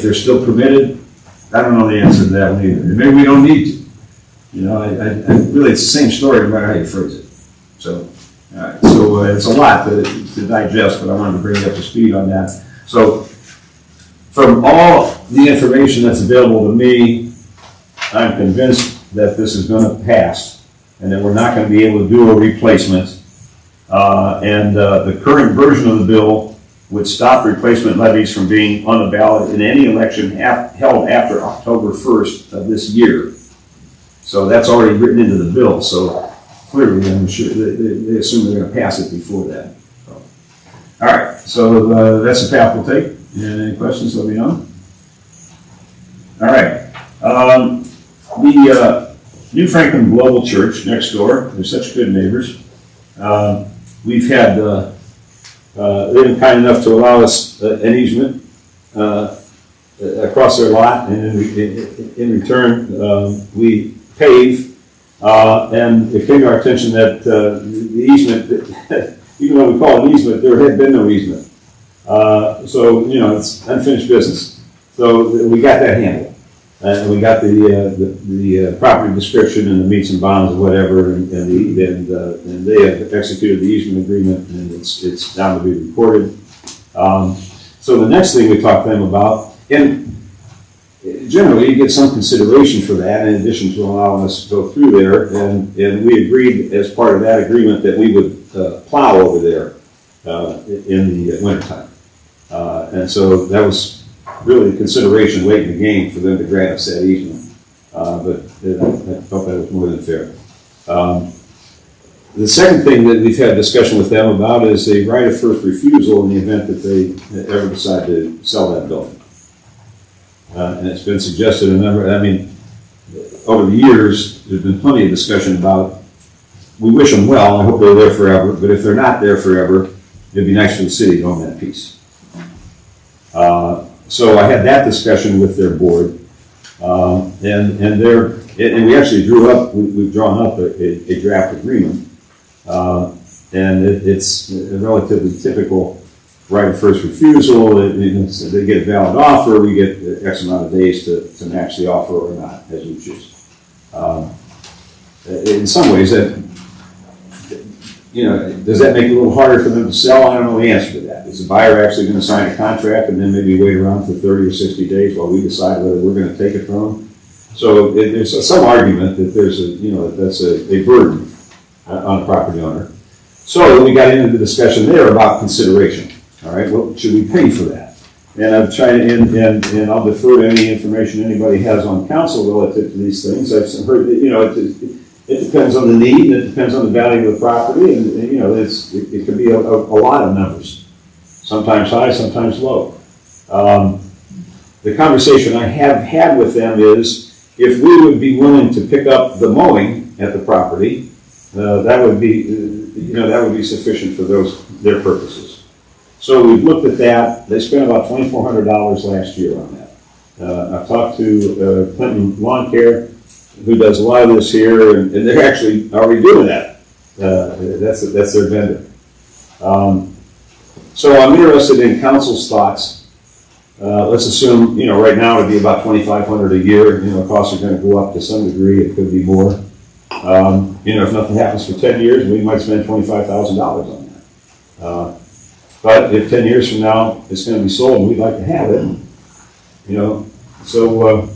they're still permitted, I don't know the answer to that one either. Maybe we don't need to. You know, really, it's the same story no matter how you phrase it. So, all right. So it's a lot to digest, but I wanted to bring you up to speed on that. So, from all the information that's available to me, I'm convinced that this is going to pass, and that we're not going to be able to do a replacement. The current version of the bill would stop replacement levies from being on the ballot in any election held after October 1st of this year. So that's already written into the bill. So clearly, I'm sure they assume they're going to pass it before that. So, all right. So that's the path we'll take. And any questions, let me know. All right. The New Franklin Global Church next door, they're such good neighbors. We've had, they've been kind enough to allow us an easement across their lot, and in return, we pave. And it came to our attention that the easement, even though we call it an easement, there had been no easement. So, you know, it's unfinished business. So we got that handled. And we got the property description and the meets and bounds or whatever, and they have executed the easement agreement, and it's down to be recorded. So the next thing we talked to them about, and generally you get some consideration for that in addition to allowing us to go through there, and we agreed as part of that agreement that we would plow over there in the wintertime. And so that was really consideration late in the game for them to grant us that easement. But I felt that was more than fair. The second thing that we've had discussion with them about is a right of first refusal in the event that they ever decide to sell that building. And it's been suggested over the years, there's been plenty of discussion about, we wish them well, I hope they're there forever, but if they're not there forever, it'd be nice for the city to own that piece. So I had that discussion with their board, and we actually we've drawn up a draft agreement, and it's a relatively typical right of first refusal. They get a valid offer, we get X amount of days to match the offer or not, as we choose. In some ways, does that make it a little harder for them to sell? I don't know the answer to that. Is the buyer actually going to sign a contract and then maybe wait around for 30 or 60 days while we decide whether we're going to take it from them? So there's some argument that that's a burden on a property owner. So we got into the discussion there about consideration. All right, well, should we pay for that? And I'm trying to, and I'll defer to any information anybody has on council relative to these things. I've heard that, it depends on the need, and it depends on the value of the property, and it could be a lot of numbers. Sometimes high, sometimes low. the conversation I have had with them is, if we would be willing to pick up the mowing at the property, that would be, that would be sufficient for their purposes. So we've looked at that. They spent about $2,400 last year on that. I've talked to Clinton Lawn Care, who does a lot of this here, and they're actually already doing that. That's their vendor. So I'm interested in council's thoughts. Let's assume, right now it'd be about $2,500 a year. Costs are going to go up to some degree. It could be more. If nothing happens for 10 years, we might spend $25,000 on that. But if 10 years from now it's going to be sold and we'd like to have it, so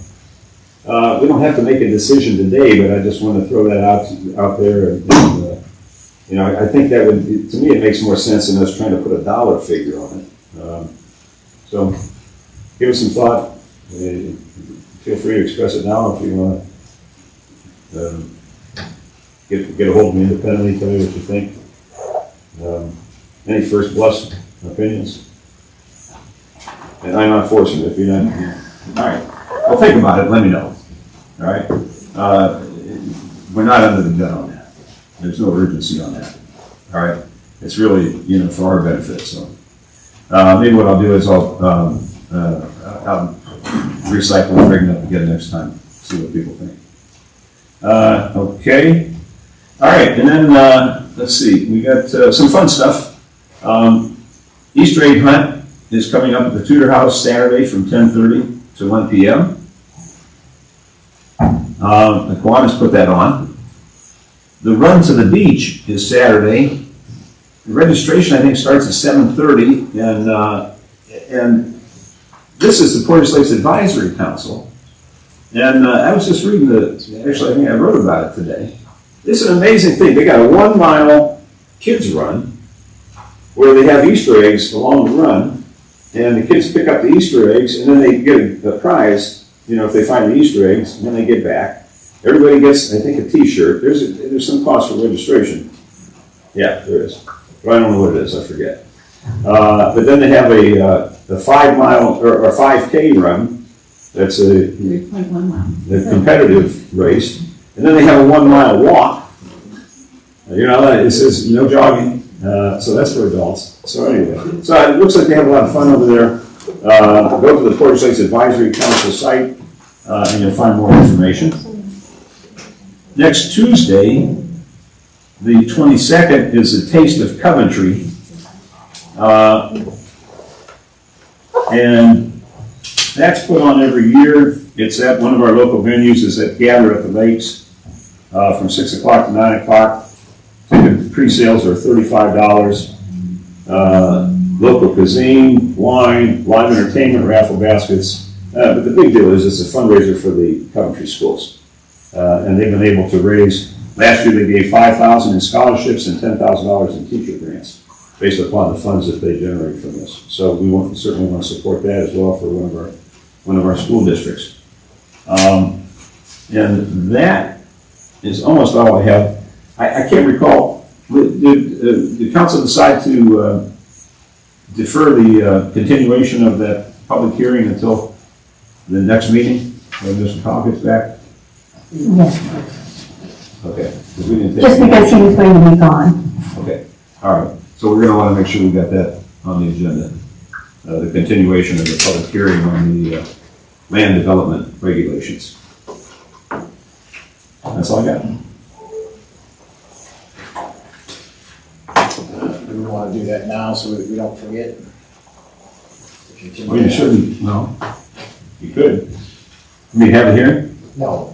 we don't have to make a decision today, but I just want to throw that out there. And I think that would, to me, it makes more sense than us trying to put a dollar figure on it. So give us some thought. Feel free to express it now if you want to get a hold of me independently, tell me what you think. Any first blush opinions? And I'm not forcing it if you're not. All right. Well, think about it. Let me know. All right. We're not under the gun on that. There's no urgency on that. All right. It's really, for our benefit. So maybe what I'll do is I'll recycle and bring it up again next time. See what people think. Okay. All right. And then let's see. We got some fun stuff. Easter egg hunt is coming up at the Tudor House Saturday from 10:30 to 1 p.m. The Kiwanis put that on. The run to the beach is Saturday. The registration, I think, starts at 7:30, and this is the Portage Lakes Advisory Council. And I was just reading actually, I think I wrote about it today. It's an amazing thing. They got a 1 mile kids run where they have Easter eggs along the run, and the kids pick up the Easter eggs, and then they get a prize, if they find the Easter eggs, and then they get back. Everybody gets, I think, a T-shirt. There's some cost for registration. Yeah, there is. But I don't know what it is. I forget. But then they have a 5 mile or 5K run. That's a 3.1 miles. the competitive race, and then they have a 1 mile walk. It says no jogging. So that's for adults. So anyway, so it looks like they have a lot of fun over there. Go to the Portage Lakes Advisory Council site, and you'll find more information. Next Tuesday, the 22nd, is a Taste of Coventry. And that's put on every year. It's at one of our local venues, is at Gather at the Lakes, from 6 o'clock to 9 o'clock. Ticket pre-sales are $35. Local cuisine, wine, live entertainment, raffle baskets. But the big deal is it's a fundraiser for the Coventry schools. And they've been able to raise, last year they gave $5,000 in scholarships and $10,000 in teacher grants based upon the funds that they generate from this. So we certainly want to support that as well for one of our school districts. And that is almost all I have. I can't recall, did the council decide to defer the continuation of that public hearing until the next meeting when Mr. Powell gets back? Yes, Okay. 'Cause we didn't take just because he was going to be gone. Okay, all right. So we're gonna wanna make sure we got that on the agenda. The continuation of the public hearing on the land development regulations. That's all I got. Do we want to do that now so we don't forget? Well, you shouldn't, no. You could. Have it here? No,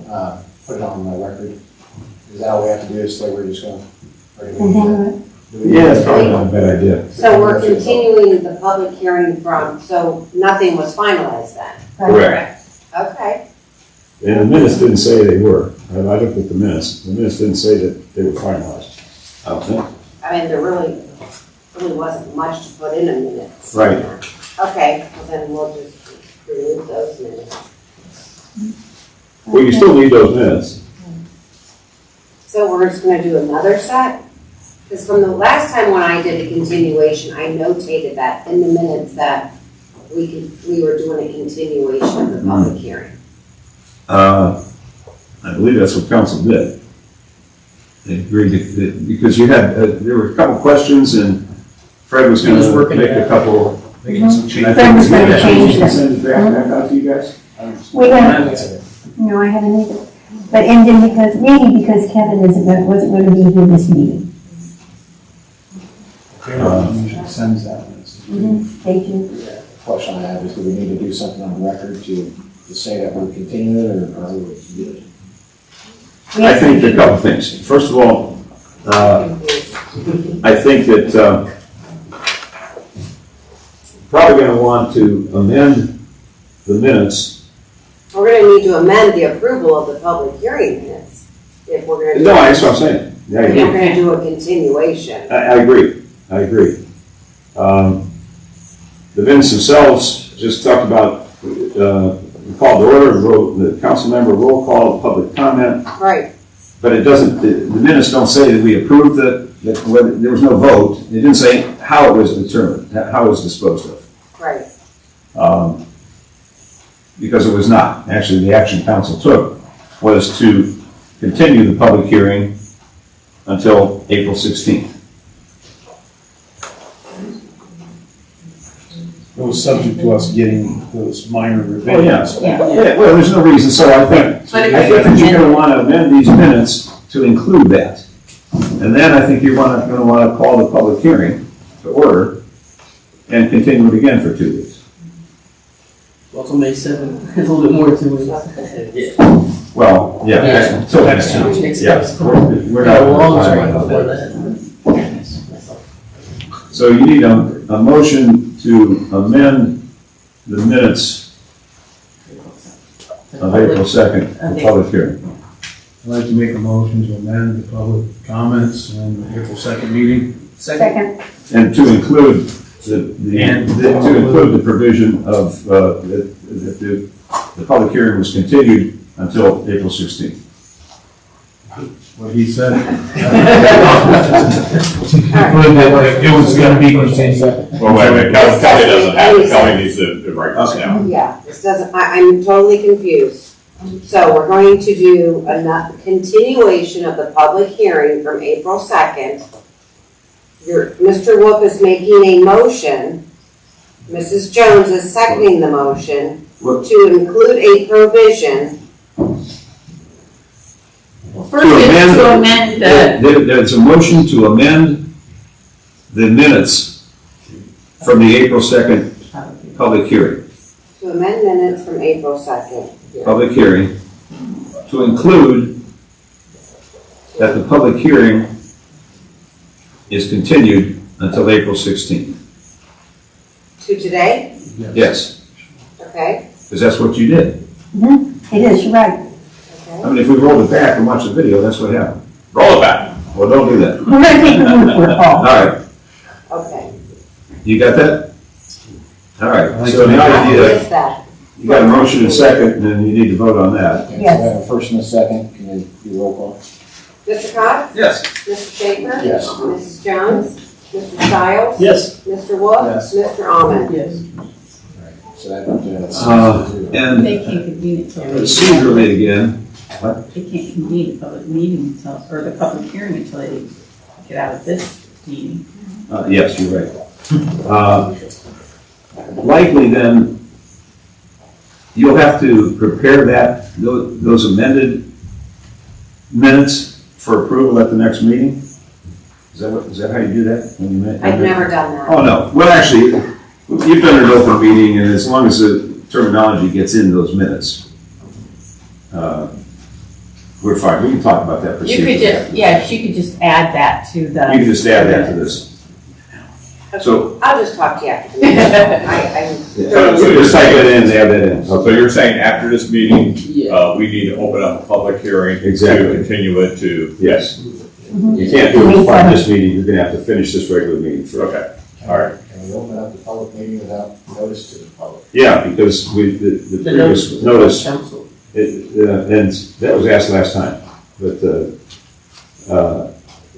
put it on the record. Is that all we have to do, is say we're just going Mhm. to? Yeah, that's probably not a bad idea. So we're continuing the public hearing so nothing was finalized then? Correct. Okay. And the minutes didn't say they were. I looked at the minutes. The minutes didn't say that they were finalized. I don't think. I mean, there really wasn't much to put in a minutes. Right. Okay, well then we'll just remove those minutes. Well, you still need those minutes. So we're just gonna do another set? Because from the last time when I did a continuation, I notated that in the minutes that we were doing a continuation of the public hearing. I believe that's what council did. They agreed because you had, there were a couple questions and Fred was He was gonna working make it a out. couple. Making some changes. I think was we gonna change them. send it back out to you guys? We haven't, no, I haven't either. But, and then maybe because Kevin wasn't gonna be here this meeting. Usually sends that. Thank you. The question I have is, do we need to do something on the record to say that we're continuing it, or are we good? I think a couple things. First of all, I think that, probably gonna want to amend the minutes. We're gonna need to amend the approval of the public hearing minutes, if we're gonna. No, that's what I'm saying. Yeah, I If we're agree. gonna do a continuation. I agree. The minutes themselves just talked about, called to order, the council member roll call, public comment, Right, but it doesn't, the minutes don't say that we approved whether there was no vote. It didn't say how it was determined, how it was disposed of. right. Because it was not. Actually, the action council took was to continue the public hearing until April 16th. It was subject to us getting those minor Oh, revisions. yeah. Yeah, well, there's no reason, so I think But if that you're gonna wanna amend these minutes to include that. And then I think you're gonna wanna call the public hearing to order and continue it again for 2 weeks. Well, till May 7th, it's a little bit more than 2 weeks. Well, yeah, until next time. Yeah, we're not. How long is right before that? So you need a motion to amend the minutes of April 2nd, the public hearing. I'd like to make a motion to amend the public comments in the April 2nd meeting. Second. And to include to include the provision of, that the public hearing was continued until April 16th. What he said. Alright. It was gonna be continued. Well, wait a minute, Kelly doesn't have, it. Kelly needs to write this down. Yeah, this doesn't, I'm totally confused. So we're going to do a continuation of the public hearing from April 2nd. Mr. Wolf is making a motion, Mrs. Jones is seconding the motion to include a provision. First is to amend the, There's a motion to amend the minutes from the April 2nd public hearing. To amend minutes from April 2nd. Public hearing, to include that the public hearing is continued until April 16th. To today? Yes, Okay, because that's what you did. It is, you're right. okay. I mean, if we roll it back and watch the video, that's what happened. Roll it back. Well, don't do that. We're gonna take the room for it, All Paul. right, Okay. you got that? All right, so now I you missed that. got a motion and second, and you need to vote on that. Okay, Yes. so I have a first and a second, can you do roll call? Mr. Cox? Yes. Mr. Schaefer? Yes. Mrs. Jones? Mr. Stiles? Yes. Mr. Wolf? Yes. Mr. Almond? Yes. So that, And they can't convene it till. procedurally again, They can't convene a public meeting until, or the public hearing until they get out of this meeting. yes, you're right. Likely then, you'll have to prepare those amended minutes for approval at the next meeting? Is that how you do that? when you I've never done that. Oh, no. Well, actually, you've done an open meeting, and as long as the terminology gets in those minutes, we're fine. We can talk about that You could procedurally. just, yeah, she could just add that to the. You can just add that to this. So, I'll just talk to you after the meeting. so just type it in, add that in. So you're saying after this meeting, Yeah. we need to open up a public hearing Exactly. to continue it to, Yes. You can't do it on this meeting, you're gonna have to finish this regular meeting first. okay, all right. can we open up the public meeting without notice to the public? Yeah, because the The previous notice, Council. and that was asked last time, but,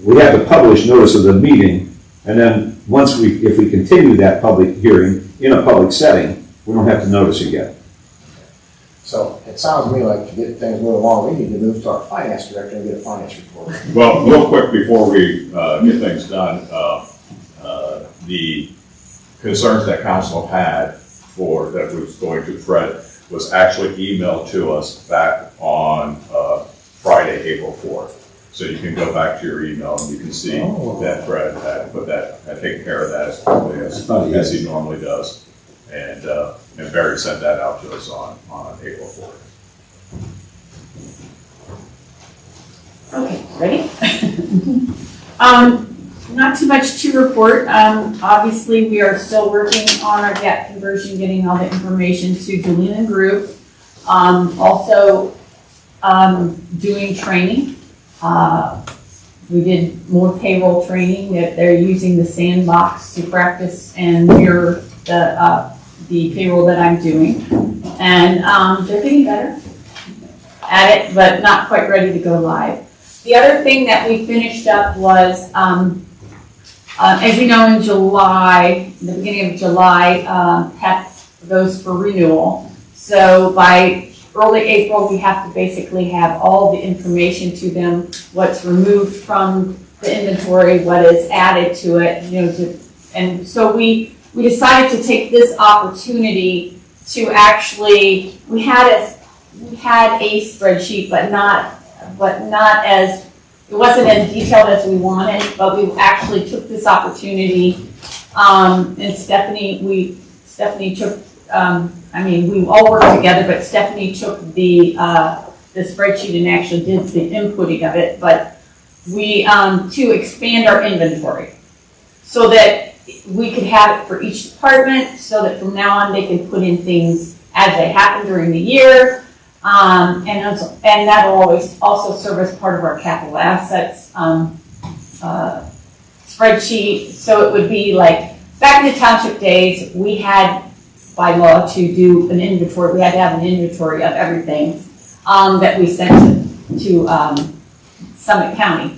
we have to publish notice of the meeting, and then if we continue that public hearing in a public setting, We don't have to notice it yet. So it sounds to me like to get things moving along, we need to move to our finance director and get a finance report. Well, real quick before we get things done, the concerns that council had that was going to Fred was actually emailed to us back on Friday, April 4th. So you can go back to your email and you can see that Fred had taken care of that as quickly as he normally does. And Barry sent that out to us on April 4th. Okay, ready? Not too much to report. Obviously, we are still working on our gap conversion, getting all the information to Galena Group. Also, doing training. We did more payroll training. That they're using the sandbox to practice and mirror the payroll that I'm doing. And they're getting better at it, but not quite ready to go live. The other thing that we finished up was, as you know, in July, the beginning of July, PEP goes for renewal. So by early April, we have to basically have all the information to them, what's removed from the inventory, what is added to it, and so we decided to take this opportunity to actually, we had a spreadsheet, but not as, it wasn't as detailed as we wanted, but we actually took this opportunity, and Stephanie took, we all worked together, but Stephanie took the spreadsheet and actually did the inputting of it, but we, to expand our inventory so that we could have it for each department, so that from now on they can put in things as they happen during the year. And that'll always also serve as part of our capital assets spreadsheet. So it would be like, back in the township days, we had by law to do an inventory. We had to have an inventory of everything that we sent to Summit County.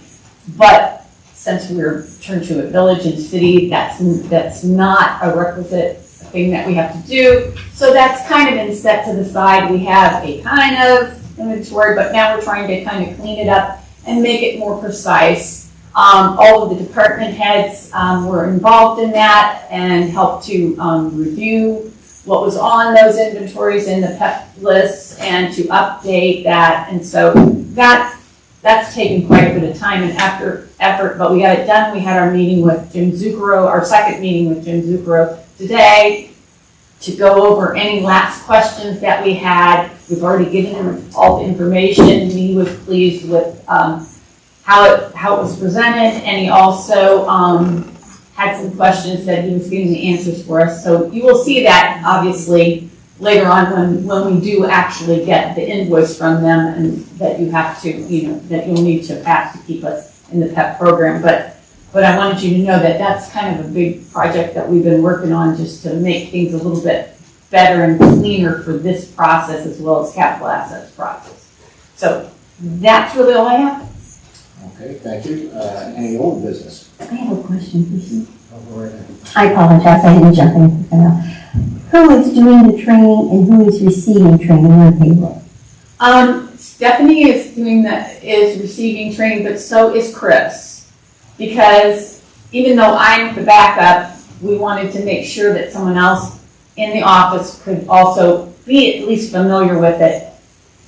But since we're turned to a village and city, that's not a requisite thing that we have to do. So that's kind of been set to the side. We have a kind of inventory, but now we're trying to kind of clean it up and make it more precise. All of the department heads were involved in that and helped to review what was on those inventories in the PEP lists and to update that. And so that's taken quite a bit of time and effort, but we got it done. We had our meeting with Jim Zucchero, our second meeting with Jim Zucchero today to go over any last questions that we had. We've already given him all the information. He was pleased with how it was presented, and he also had some questions that he was getting the answers for us. So you will see that obviously later on when we do actually get the invoice from them, and that you have to, that you'll need to pass to keep us in the PEP program. But I wanted you to know that that's kind of a big project that we've been working on, just to make things a little bit better and cleaner for this process as well as capital assets process. So that's really all I have. Okay, thank you. Any old business? I have a question, please. Go right ahead. I apologize, I didn't jump in quick enough. Who is doing the training and who is receiving training on payroll? Stephanie is receiving training, but so is Chris. Because even though I'm the backup, we wanted to make sure that someone else in the office could also be at least familiar with it.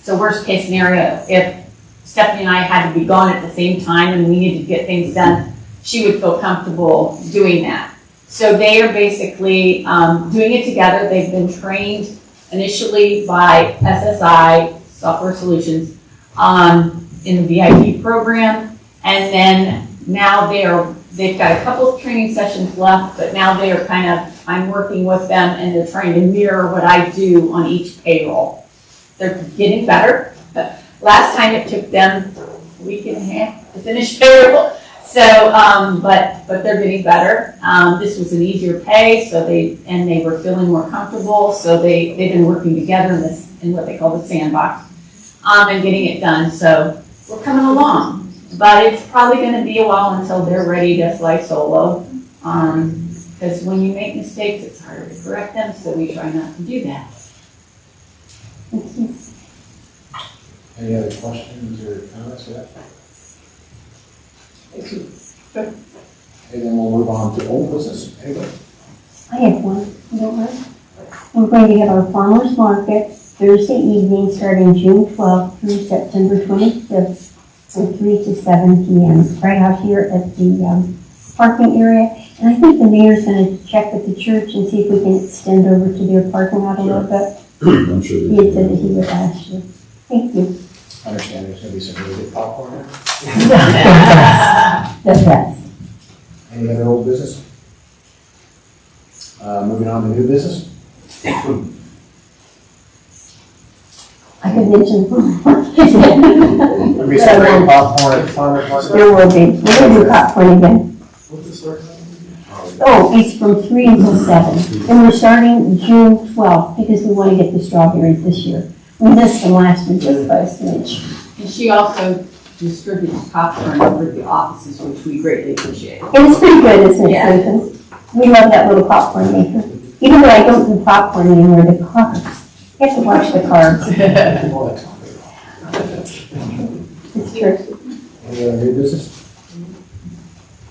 So worst case scenario, if Stephanie and I had to be gone at the same time and we needed to get things done, she would feel comfortable doing that. So they are basically doing it together. They've been trained initially by SSI, Software Solutions, in the VIP program. And then now they've got a couple of training sessions left, but now they are I'm working with them and they're trying to mirror what I do on each payroll. They're getting better. Last time it took them a week and a half to finish payroll. So, but they're getting better. This was an easier pay, so they were feeling more comfortable. So they've been working together in what they call the sandbox, and getting it done. So we're coming along, but it's probably going to be a while until they're ready to fly solo. Because when you make mistakes, it's harder to correct them, so we try not to do that. Any other questions or comments for that? Okay, then we'll move on to old business. Anybody? I have one, you don't mind? We're going to have our farmer's market Thursday evening, starting June 12th through September 25th, from 3 to 7 p.m., right out here at the parking area. And I think the mayor's going to check with the church and see if we can extend over to their parking lot a little bit. I'm sure He had said that he would ask you. Thank you. I understand there's gonna be some really good popcorn there. That's best. Any other old business? Moving on to new business? I could mention. There'll be some great popcorn at the farmer's market. There will be. We're going to do popcorn again. Oh, it's from 3 until 7. And we're starting June 12th because we want to get the strawberries this year. We missed them last year just by a smidge. And she also distributes popcorn over the offices, which we greatly appreciate. And it's pretty good, isn't it, Yeah. Nathan? We love that little popcorn maker. Even though I don't do popcorn anymore, the carbs. You have to watch the carbs. It's true. Any other new business?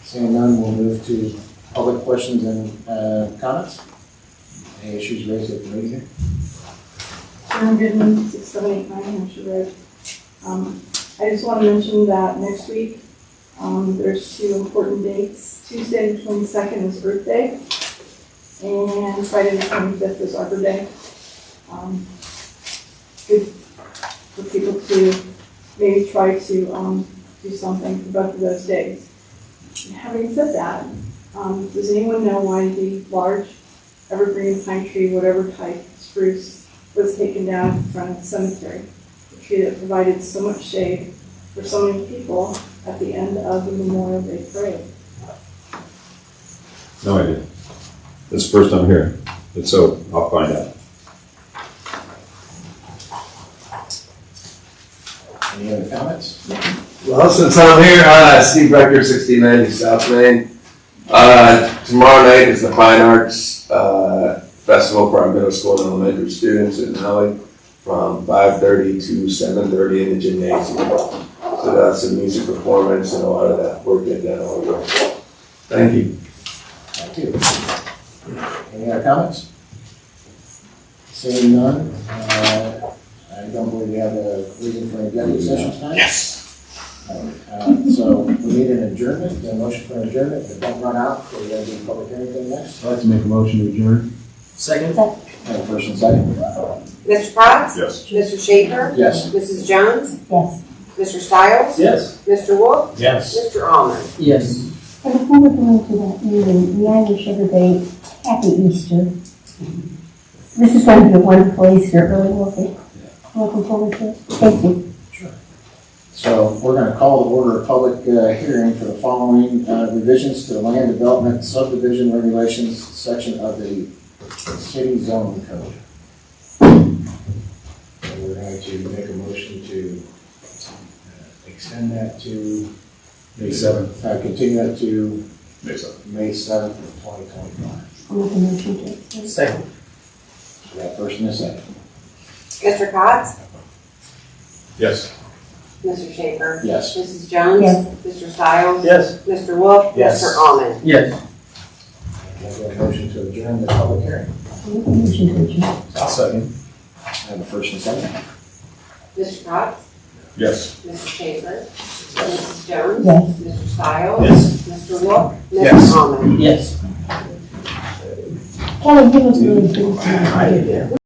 Seeing none, we'll move to public questions and comments. Any issues raised at the meeting here? Sharon Goodman, 6789 Hampshire Road. I just want to mention that next week, there's two important dates. Tuesday the 22nd is Earth Day, and Friday the 25th is Arbor Day. Good for people to maybe try to do something for both of those days. Having said that, does anyone know why the large evergreen pine tree, whatever type spruce, was taken down in front of the cemetery? The tree that provided so much shade for so many people at the end of the Memorial Day parade. No idea. This is the first time hearing it, so I'll find out. Any other comments? Well, since I'm here, Steve Becker, 1690 South Main. Tomorrow night is the Fine Arts Festival for our middle school and elementary students in Holly from 5:30 to 7:30 in the gymnasium. So that's some music performance and a lot of that work get done over. Thank you. Thank you. Any other comments? Seeing none, I don't believe we have a reason for an executive session tonight. Yes. So we need an adjournment, a motion for an adjournment, but don't run out, so we're gonna do a public hearing thing next. I'd like to make a motion to adjourn. Second? And first and second. Mr. Cox? Yes. Mr. Schaefer? Yes. Mrs. Jones? Yes. Mr. Stiles? Yes. Mr. Wolf? Yes. Mr. Almond? Yes. And before we go into that meeting, may I wish everybody happy Easter. This is going to be a wonderful Easter, really will be. Looking forward to it. Thank you. So we're gonna call to order a public hearing for the following revisions to the land development subdivision regulations section of the city zoning code. And we're going to make a motion to extend that to May 7th. continue that to May 7th. May 7th of 2025. I'll make a motion to accept. Second. We got first and a second. Mr. Cox? Yes. Mr. Schaefer? Yes. Mrs. Jones? Yes. Mr. Stiles? Yes. Mr. Wolf? Yes. Mr. Almond? Yes. We have a motion to adjourn the public hearing. I'll make a motion to adjourn. I'll second. I have a first and second. Mr. Cox? Yes. Mr. Schaefer? Mrs. Jones? Yes. Mr. Stiles? Yes. Mr. Wolf? Yes. Mr. Almond? Yes. Kelly, give us really good.